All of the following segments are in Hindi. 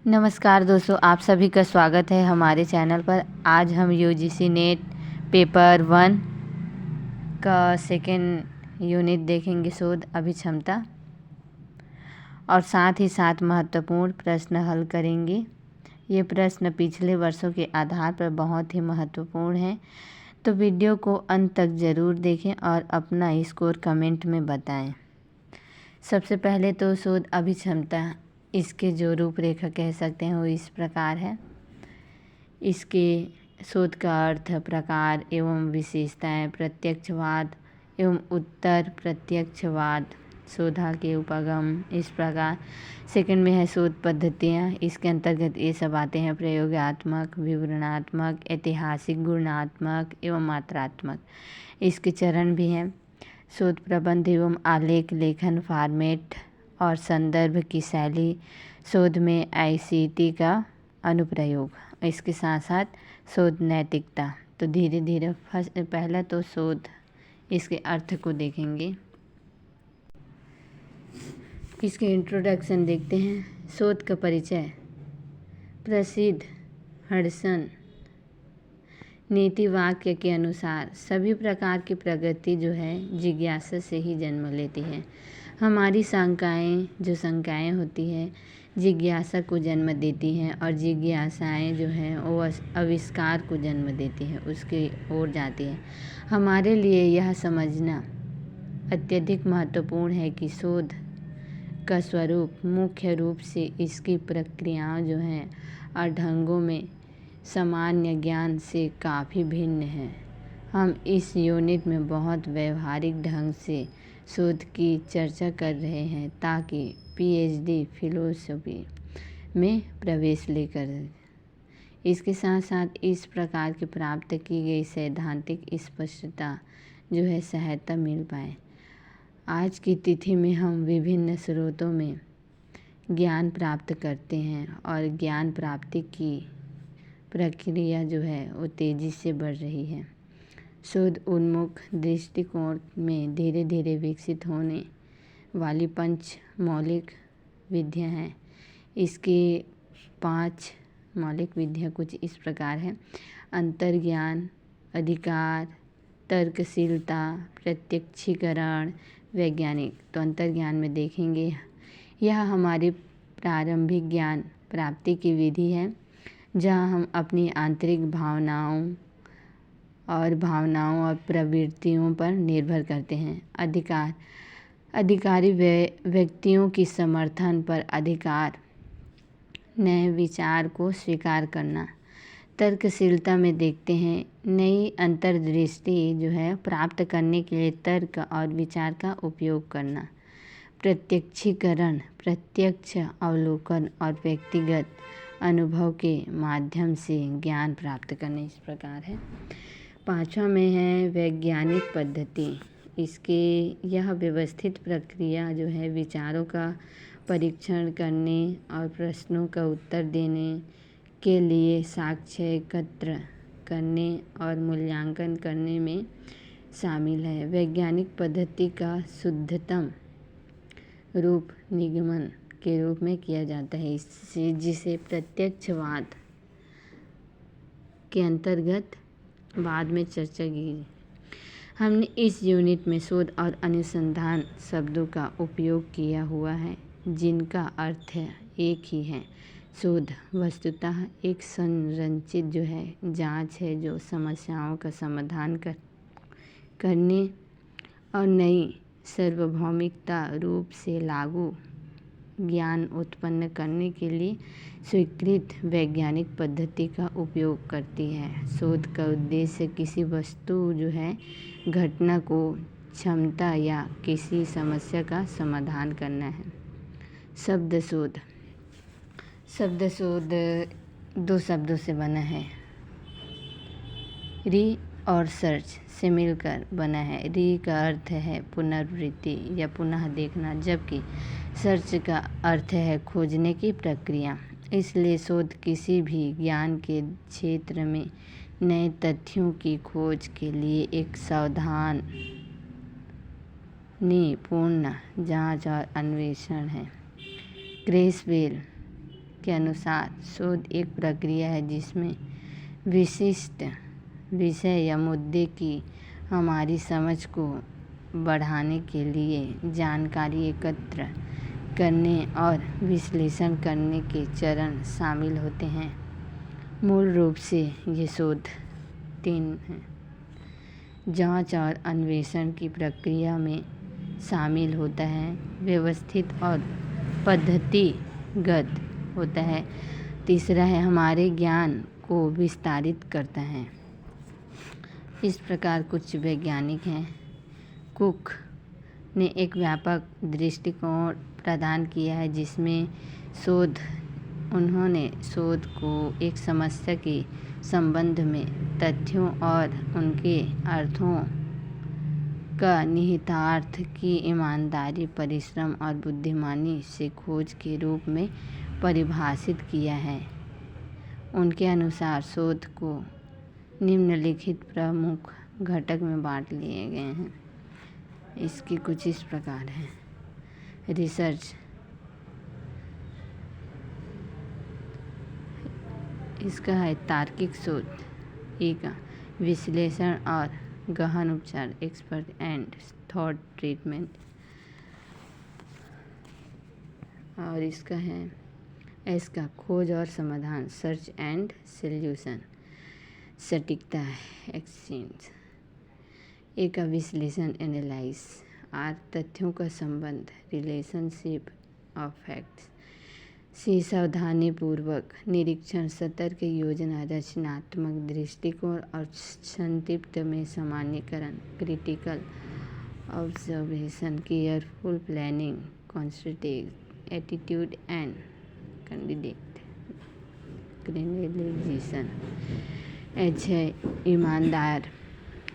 नमस्कार दोस्तों, आप सभी का स्वागत है हमारे चैनल पर। आज हम यूजीसी नेट पेपर 1 का सेकेंड यूनिट देखेंगे, शोध अभिक्षमता, और साथ ही साथ महत्वपूर्ण प्रश्न हल करेंगे। ये प्रश्न पिछले वर्षों के आधार पर बहुत ही महत्वपूर्ण हैं, तो वीडियो को अंत तक ज़रूर देखें और अपना स्कोर कमेंट में बताएं। सबसे पहले तो शोध अभिक्षमता, इसके जो रूपरेखा कह सकते हैं वो इस प्रकार है। इसके शोध का अर्थ, प्रकार एवं विशेषताएं, प्रत्यक्षवाद एवं उत्तर प्रत्यक्षवाद, शोधा के उपगम, इस प्रकार। सेकंड में है शोध पद्धतियाँ। इसके अंतर्गत ये सब आते हैं: प्रयोगात्मक, विवरणात्मक, ऐतिहासिक, गुणात्मक एवं मात्रात्मक। इसके चरण भी हैं: शोध प्रबंध एवं आलेख लेखन, फॉर्मेट और संदर्भ की शैली, शोध में आईसीटी का अनुप्रयोग, इसके साथ साथ शोध नैतिकता। तो धीरे धीरे पहला तो शोध, इसके अर्थ को देखेंगे। इसके इंट्रोडक्शन देखते हैं। शोध का परिचय। प्रसिद्ध हडसन नीति वाक्य के अनुसार सभी प्रकार की प्रगति जो है जिज्ञासा से ही जन्म लेती है। हमारी शंकाएं होती है जिज्ञासा को जन्म देती हैं, और जिज्ञासाएं जो हैं वो आविष्कार को जन्म देती हैं, उसकी ओर जाती है। हमारे लिए यह समझना अत्यधिक महत्वपूर्ण है कि शोध का स्वरूप मुख्य रूप से इसकी प्रक्रियाओं जो हैं और ढंगों में सामान्य ज्ञान से काफ़ी भिन्न है। हम इस यूनिट में बहुत व्यवहारिक ढंग से शोध की चर्चा कर रहे हैं, ताकि पीएचडी फिलोसफी में प्रवेश लेकर इसके साथ साथ इस प्रकार की प्राप्त की गई सैद्धांतिक स्पष्टता जो है सहायता मिल पाए। आज की तिथि में हम विभिन्न स्रोतों में ज्ञान प्राप्त करते हैं, और ज्ञान प्राप्ति की प्रक्रिया जो है वो तेज़ी से बढ़ रही है। शोध उन्मुख दृष्टिकोण में धीरे धीरे विकसित होने वाली 5 मौलिक विधियाँ हैं। इसकी 5 मौलिक विधियाँ कुछ इस प्रकार है: अंतर्ज्ञान, अधिकार, तर्कशीलता, प्रत्यक्षीकरण, वैज्ञानिक। तो अंतर्ज्ञान में देखेंगे, यह हमारी प्रारंभिक ज्ञान प्राप्ति की विधि है, जहाँ हम अपनी आंतरिक भावनाओं और प्रवृत्तियों पर निर्भर करते हैं। अधिकार, अधिकारी व्यक्तियों की समर्थन पर अधिकार, नए विचार को स्वीकार करना। तर्कशीलता में देखते हैं, नई अंतर्दृष्टि जो है प्राप्त करने के लिए तर्क और विचार का उपयोग करना। प्रत्यक्षीकरण, प्रत्यक्ष अवलोकन और व्यक्तिगत अनुभव के माध्यम से ज्ञान प्राप्त करने, इस प्रकार है। 5वां में है वैज्ञानिक पद्धति। इसके यह व्यवस्थित प्रक्रिया जो है विचारों का परीक्षण करने और प्रश्नों का उत्तर देने के लिए साक्ष्य एकत्र करने और मूल्यांकन करने में शामिल है। वैज्ञानिक पद्धति का शुद्धतम रूप निगमन के रूप में किया जाता है, जिसे प्रत्यक्षवाद के अंतर्गत बाद में चर्चा की। हमने इस यूनिट में शोध और अनुसंधान शब्दों का उपयोग किया हुआ है, जिनका अर्थ एक ही है। शोध वस्तुतः एक संरचित जो है जांच है, जो समस्याओं का समाधान करने और नई सार्वभौमिकता रूप से लागू ज्ञान उत्पन्न करने के लिए स्वीकृत वैज्ञानिक पद्धति का उपयोग करती है। शोध का उद्देश्य किसी वस्तु जो है घटना को, क्षमता या किसी समस्या का समाधान करना है। शब्द शोध। शब्द शोध 2 शब्दों से बना है। री और सर्च से मिलकर बना है। री का अर्थ है पुनरावृत्ति या पुनः देखना, जबकि सर्च का अर्थ है खोजने की प्रक्रिया। इसलिए शोध किसी भी ज्ञान के क्षेत्र में नए तथ्यों की खोज के लिए एक सावधानीपूर्ण जांच और अन्वेषण है। क्रेसवेल के अनुसार शोध एक प्रक्रिया है जिसमें विशिष्ट विषय या मुद्दे की हमारी समझ को बढ़ाने के लिए जानकारी एकत्र करने और विश्लेषण करने के चरण शामिल होते हैं। मूल रूप से ये शोध 3 हैं। जांच और अन्वेषण की प्रक्रिया में शामिल होता है, व्यवस्थित और पद्धतिगत होता है। तीसरा है हमारे ज्ञान को विस्तारित करता है। इस प्रकार कुछ वैज्ञानिक हैं। कुक ने एक व्यापक दृष्टिकोण प्रदान किया है जिसमें उन्होंने शोध को एक समस्या के संबंध में तथ्यों और उनके अर्थों का निहितार्थ की ईमानदारी, परिश्रम और बुद्धिमानी से खोज के रूप में परिभाषित किया है। उनके अनुसार शोध को निम्नलिखित प्रमुख घटक में बांट लिए गए हैं। इसकी कुछ इस प्रकार है। रिसर्च, इसका है तार्किक शोध। एक विश्लेषण और गहन उपचार, एक्सपर्ट एंड थॉट ट्रीटमेंट। और इसका है इसका खोज और समाधान, सर्च एंड सॉल्यूशन। सटीकता, एक्सचेंज। एक विश्लेषण, एनालाइज और तथ्यों का संबंध, रिलेशनशिप ऑफ फैक्ट्स। सी सावधानीपूर्वक निरीक्षण, सतर्क योजना, रचनात्मक दृष्टिकोण और संक्षिप्त में सामान्यीकरण, critical observation, careful planning, constructive attitude and candidate. H है ईमानदार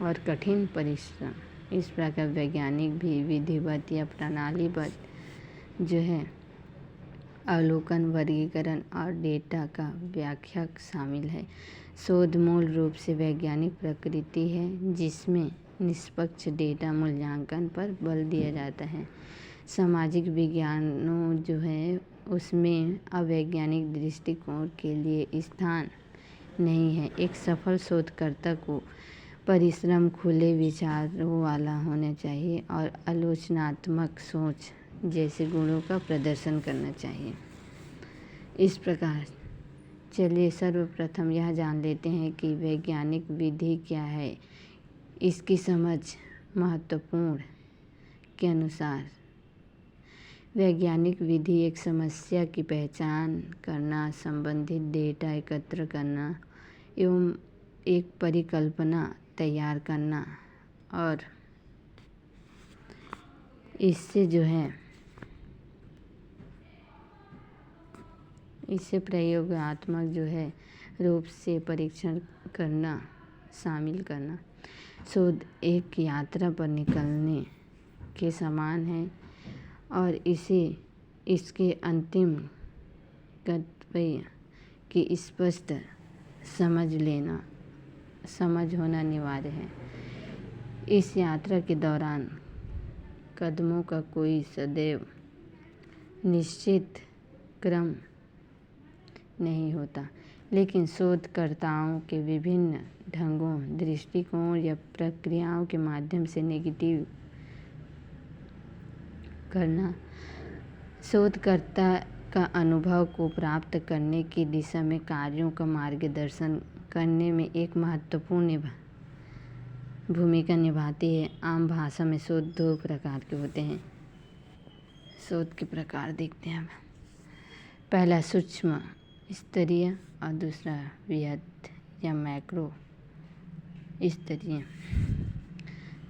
और कठिन परिश्रम। इस प्रकार वैज्ञानिक भी विधिवत या प्रणालीबद्ध जो है अवलोकन, वर्गीकरण और डेटा का व्याख्या शामिल है। शोध मूल रूप से वैज्ञानिक प्रकृति है जिसमें निष्पक्ष डेटा मूल्यांकन पर बल दिया जाता है। सामाजिक विज्ञानों जो है उसमें अवैज्ञानिक दृष्टिकोण के लिए स्थान नहीं है। एक सफल शोधकर्ता को परिश्रम, खुले विचारों वाला होना चाहिए और आलोचनात्मक सोच जैसे गुणों का प्रदर्शन करना चाहिए। इस प्रकार चलिए सर्वप्रथम यह जान लेते हैं कि वैज्ञानिक विधि क्या है। इसकी समझ महत्वपूर्ण के अनुसार वैज्ञानिक विधि एक समस्या की पहचान करना, संबंधित डेटा एकत्र करना एवं एक परिकल्पना तैयार करना और इससे प्रयोगात्मक जो है रूप से परीक्षण करना शामिल करना। शोध एक यात्रा पर निकलने के समान है और इसके अंतिम गंतव्य की स्पष्ट समझ होना अनिवार्य है। इस यात्रा के दौरान कदमों का कोई सदैव निश्चित क्रम नहीं होता, लेकिन शोधकर्ताओं के विभिन्न ढंगों, दृष्टिकोण या प्रक्रियाओं के माध्यम से नेगेटिव करना शोधकर्ता का अनुभव को प्राप्त करने की दिशा में कार्यों का मार्गदर्शन करने में एक महत्वपूर्ण भूमिका निभाती है। आम भाषा में शोध 2 प्रकार के होते हैं। शोध के प्रकार देखते हैं अब। पहला सूक्ष्म स्तरीय और दूसरा बृहद या मैक्रो स्तरीय।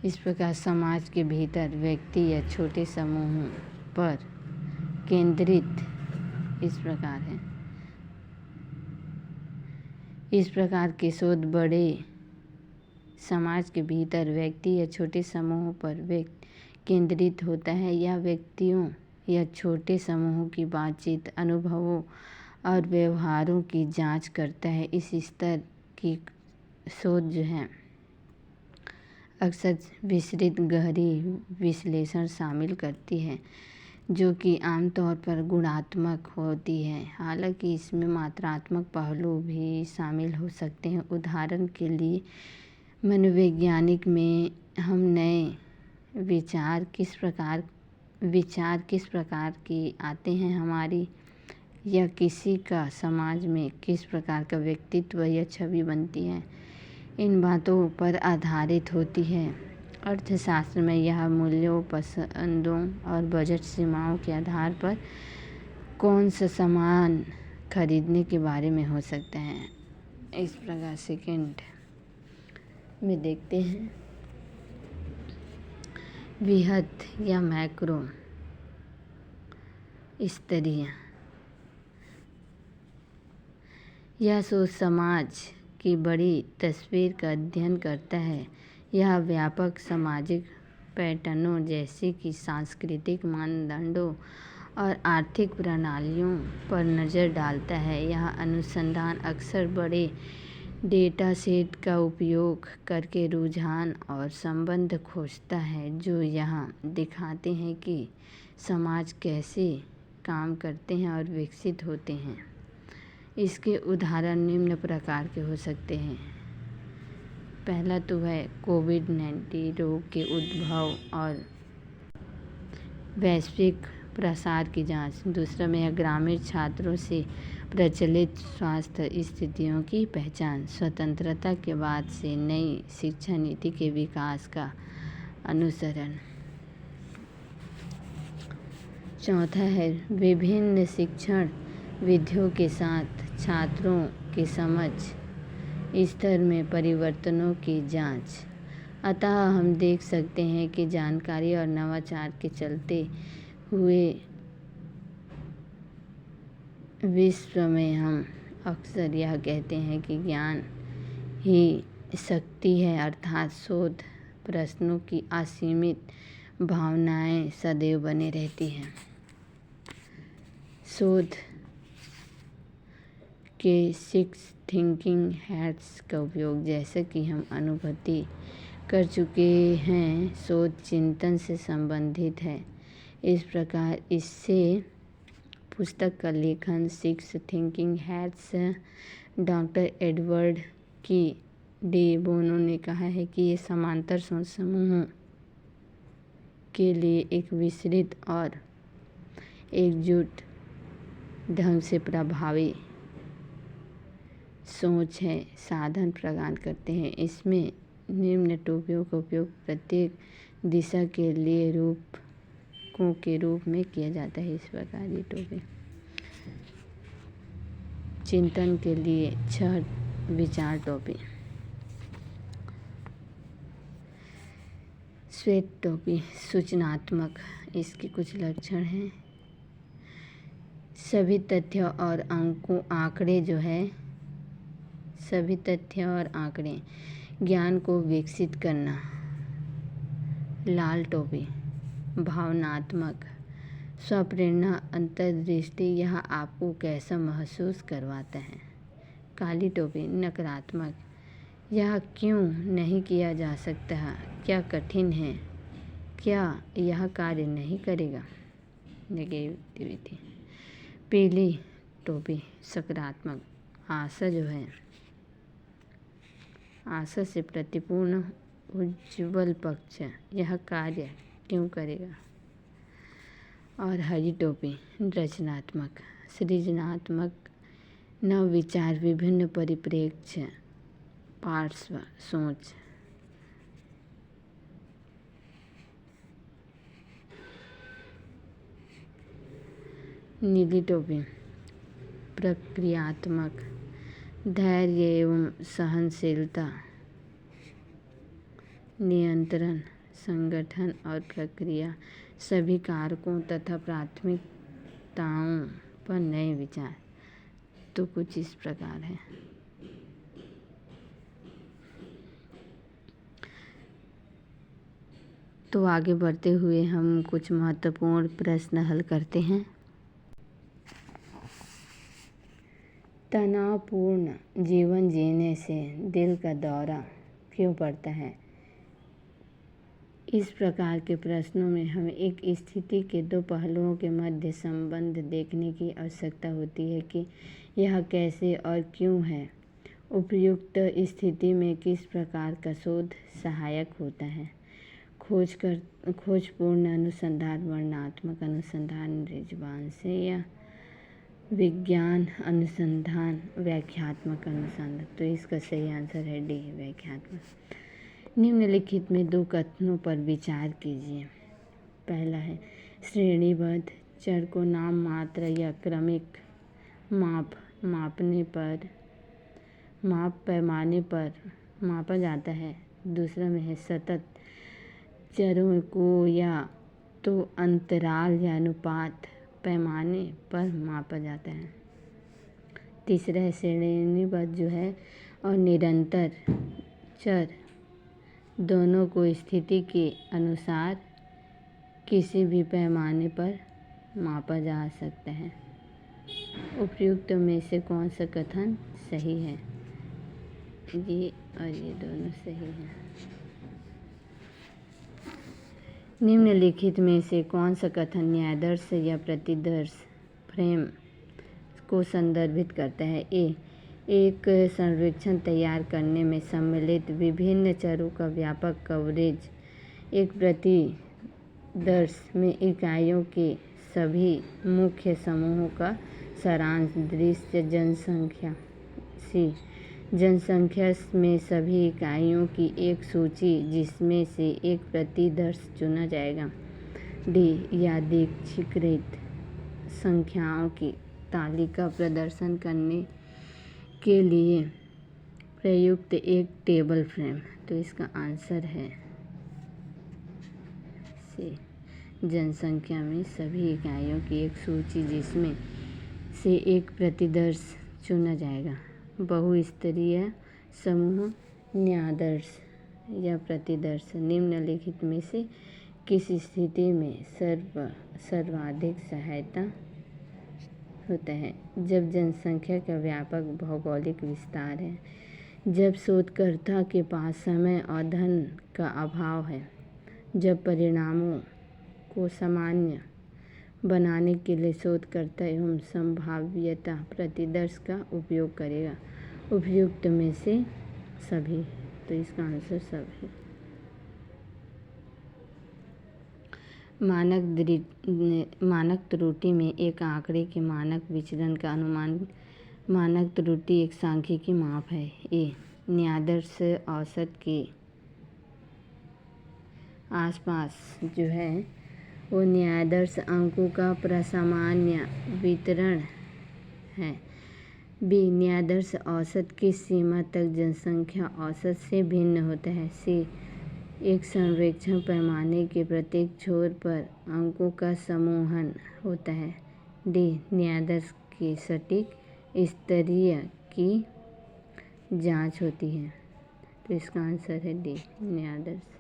इस प्रकार समाज के भीतर व्यक्ति या छोटे समूहों पर केंद्रित इस प्रकार है। इस प्रकार के शोध बड़े समाज के भीतर व्यक्ति या छोटे समूहों पर केंद्रित होता है या व्यक्तियों या छोटे समूहों की बातचीत, अनुभवों और व्यवहारों की जांच करता है। इस स्तर की शोध जो है अक्सर विस्तृत गहरी विश्लेषण शामिल करती है। जो कि आमतौर पर गुणात्मक होती है। हालांकि इसमें मात्रात्मक पहलू भी शामिल हो सकते हैं। उदाहरण के लिए मनोवैज्ञानिक में हम नए विचार किस प्रकार के आते हैं, हमारी या किसी का समाज में किस प्रकार का व्यक्तित्व या छवि बनती है, इन बातों पर आधारित होती है। अर्थशास्त्र में यह मूल्यों, पसंदों और बजट सीमाओं के आधार पर कौन सा सामान खरीदने के बारे में हो सकता है। इस प्रकार सेकंड में देखते हैं वृहद या मैक्रो स्तरीय। यह सोच समाज की बड़ी तस्वीर का अध्ययन करता है। यह व्यापक सामाजिक पैटर्नों जैसे कि सांस्कृतिक मानदंडों और आर्थिक प्रणालियों पर नज़र डालता है। यह अनुसंधान अक्सर बड़े डेटा सेट का उपयोग करके रुझान और संबंध खोजता है जो यहाँ दिखाते हैं कि समाज कैसे काम करते हैं और विकसित होते हैं। इसके उदाहरण निम्न प्रकार के हो सकते हैं। पहला तो है कोविड-19 रोग के उद्भव और वैश्विक प्रसार की जांच। दूसरा में है ग्रामीण छात्रों से प्रचलित स्वास्थ्य स्थितियों की पहचान। स्वतंत्रता के बाद से नई शिक्षा नीति के विकास का अनुसरण। चौथा है विभिन्न शिक्षण विधियों के साथ छात्रों के समझ स्तर में परिवर्तनों की जांच। अतः हम देख सकते हैं कि जानकारी और नवाचार के चलते हुए विश्व में हम अक्सर यह कहते हैं कि ज्ञान ही शक्ति है, अर्थात शोध प्रश्नों की असीमित भावनाएं सदैव बनी रहती हैं। शोध के 6 थिंकिंग हैट्स का उपयोग, जैसा कि हम अनुभूति कर चुके हैं, शोध चिंतन से संबंधित है। इस प्रकार इससे पुस्तक का लेखन 6 थिंकिंग हैट्स डॉक्टर एडवर्ड की डी बोनो ने कहा है कि ये समांतर सोच समूहों के लिए एक विस्तृत और एकजुट ढंग से प्रभावी सोच है साधन प्रदान करते हैं। इसमें निम्न टोपियों का उपयोग प्रत्येक दिशा के लिए रूपकों के रूप में किया जाता है। इस प्रकार ये टोपी चिंतन के लिए 6 विचार टोपी। श्वेत टोपी सूचनात्मक। इसके कुछ लक्षण हैं। सभी तथ्य और आंकड़े ज्ञान को विकसित करना। लाल टोपी भावनात्मक। स्वप्रेरणा, अंतर्दृष्टि, यह आपको कैसा महसूस करवाता है। काली टोपी नकारात्मक। यह क्यों नहीं किया जा सकता, क्या कठिन है, क्या यह कार्य नहीं करेगा। नेगेटिविटी। पीली टोपी सकारात्मक। आशा से प्रतिपूर्ण उज्ज्वल पक्ष, यह कार्य क्यों करेगा। और हरी टोपी रचनात्मक, सृजनात्मक, नव विचार, विभिन्न परिप्रेक्ष्य, पार्श्व सोच। नीली टोपी प्रक्रियात्मक, धैर्य एवं सहनशीलता, नियंत्रण, संगठन और प्रक्रिया, सभी कारकों तथा प्राथमिकताओं पर नए विचार। तो कुछ इस प्रकार है। तो आगे बढ़ते हुए हम कुछ महत्वपूर्ण प्रश्न हल करते हैं। तनावपूर्ण जीवन जीने से दिल का दौरा क्यों पड़ता है। इस प्रकार के प्रश्नों में हमें एक स्थिति के दो पहलुओं के मध्य संबंध देखने की आवश्यकता होती है कि यह कैसे और क्यों है। उपयुक्त स्थिति में किस प्रकार का शोध सहायक होता है। खोजपूर्ण अनुसंधान, वर्णनात्मक अनुसंधान, रिजवान से या विज्ञान अनुसंधान, व्याख्यात्मक अनुसंधान। तो इसका सही आंसर है डी, व्याख्यात्मक। निम्नलिखित में दो कथनों पर विचार कीजिए। पहला है श्रेणीबद्ध चर को नाम मात्र या क्रमिक माप पैमाने पर मापा जाता है। दूसरा में है सतत चरों को या तो अंतराल या अनुपात पैमाने पर मापा जाता है। तीसरा है श्रेणीबद्ध जो है और निरंतर चर दोनों को स्थिति के अनुसार किसी भी पैमाने पर मापा जा सकता है। उपयुक्त में से कौन सा कथन सही है। ये और ये दोनों सही हैं। निम्नलिखित में से कौन सा कथन न्यायादर्श या प्रतिदर्श फ्रेम को संदर्भित करता है। एक सर्वेक्षण तैयार करने में सम्मिलित विभिन्न चरों का व्यापक कवरेज एक प्रतिदर्श में इकाइयों के सभी मुख्य समूहों का सारांश। दृश्य जनसंख्या सी, जनसंख्या में सभी इकाइयों की एक सूची जिसमें से एक प्रतिदर्श चुना जाएगा। डी, यादृच्छिकृत संख्याओं की तालिका प्रदर्शन करने के लिए प्रयुक्त एक टेबल फ्रेम। तो इसका आंसर है सी, जनसंख्या में सभी इकाइयों की एक सूची जिसमें से एक प्रतिदर्श चुना जाएगा। बहुस्तरीय समूह न्यायादर्श या प्रतिदर्श निम्नलिखित में से किस स्थिति में सर्वाधिक सहायता होता है। जब जनसंख्या का व्यापक भौगोलिक विस्तार है, जब शोधकर्ता के पास समय और धन का अभाव है, जब परिणामों को सामान्य बनाने के लिए शोधकर्ता एवं संभाव्यता प्रतिदर्श का उपयोग करेगा। उपयुक्त में से सभी। तो इसका आंसर सभी। मानक त्रुटि में एक आंकड़े के मानक विचलन का अनुमान। मानक त्रुटि एक सांख्यिकी माप है। ए, न्यायादर्श औसत के आसपास जो है वो न्यायादर्श अंकों का प्रसामान्य वितरण है। बी, न्यायादर्श औसत किस सीमा तक जनसंख्या औसत से भिन्न होता है। सी, एक सर्वेक्षण पैमाने के प्रत्येक छोर पर अंकों का समूहन होता है। डी, न्यायादर्श की सटीक स्तरीय की जांच होती है। तो इसका आंसर है डी, न्यायादर्श।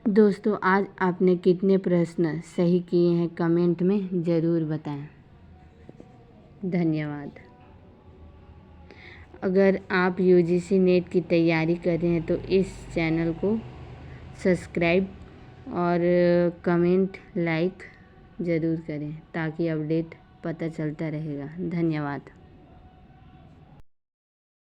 दोस्तों, आज आपने कितने प्रश्न सही किए हैं कमेंट में ज़रूर बताएं। धन्यवाद। अगर आप यूजीसी नेट की तैयारी कर रहे हैं तो इस चैनल को सब्सक्राइब और कमेंट लाइक ज़रूर करें ताकि अपडेट पता चलता रहेगा। धन्यवाद।